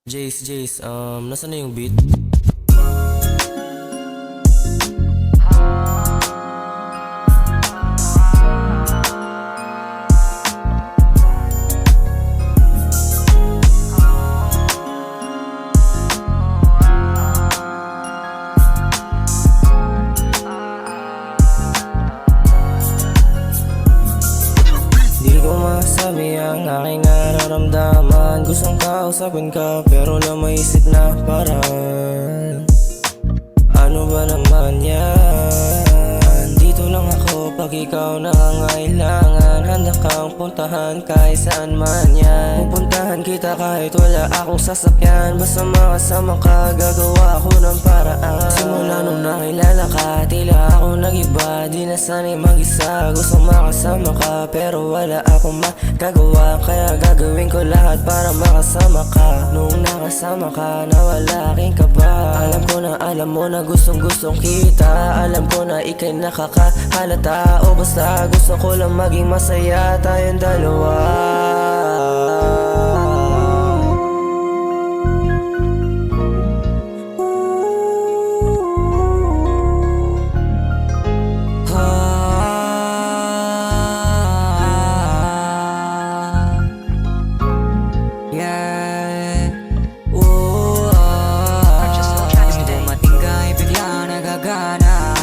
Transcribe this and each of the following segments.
Jace, nasaan na yung beat? Di ko masabi ang aking nararamdaman. Gustong kausapin ka pero na maisip na parang ano ba naman yan? Dito lang ako pag ikaw nangangailangan. Handa kang puntahan kahit saan man yan. Pupuntahan kita kahit wala akong sasakyan. Basta makasama ka, gagawa ako ng paraan. Simula nung nakilala ka, tila ako nag-iba. Di na sanay mag-isa, gusto makasama ka pero wala akong magagawa. Kaya gagawin ko lahat para makasama ka. Nung nakasama ka, nawala aking kaba. Alam mo na gustong kita. Alam ko na ika'y nakakahalata. O basta gusto ko lang maging masaya tayong dalawa.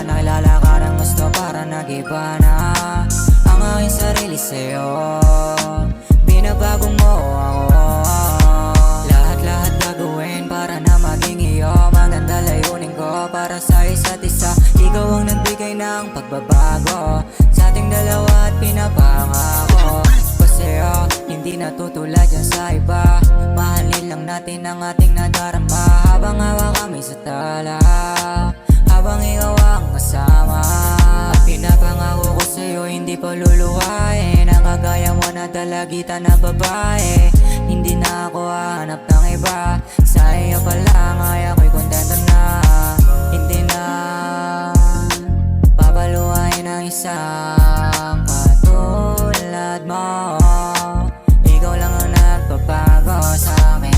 Nakilala ka ng gusto para nag-iba na ang aking sarili sa'yo. Binabago mo ako. Lahat gagawin para na maging iyo. Maganda layunin ko para sa isa't isa. Ikaw ang nagbigay ng pagbabago sa ating dalawa at pinapangako ko sa'yo, hindi natutulad yan sa iba. Mahalin lang natin ang ating nadarama habang hawak kami sa tala, habang ikaw ang kasama. At pinapangako ko sa'yo, hindi pa luluhain ang kagaya mo na dalagitan na babae. Hindi na ako hahanap ng iba. Sa iyo pa lang ay ako'y kontento na. Hindi na papaluhain ang isang katulad mo. Ikaw lang ang nagpapago sa akin.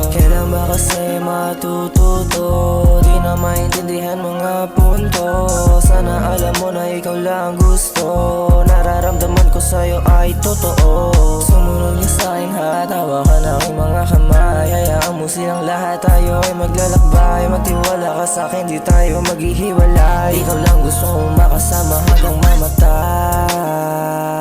Kailan ba kasi matututo? Di na maintindihan mga punto. Sana alam mo na ikaw lang gusto. Nararamdaman ko sa'yo ay totoo. Sumunod ka sa'kin, hatawakan aking mga kamay. Hayaan mo silang lahat, tayo ay maglalakbay. Magtiwala ka sa'kin, di tayo maghihiwalay. Ikaw lang gusto kong makasama hanggang mamatay.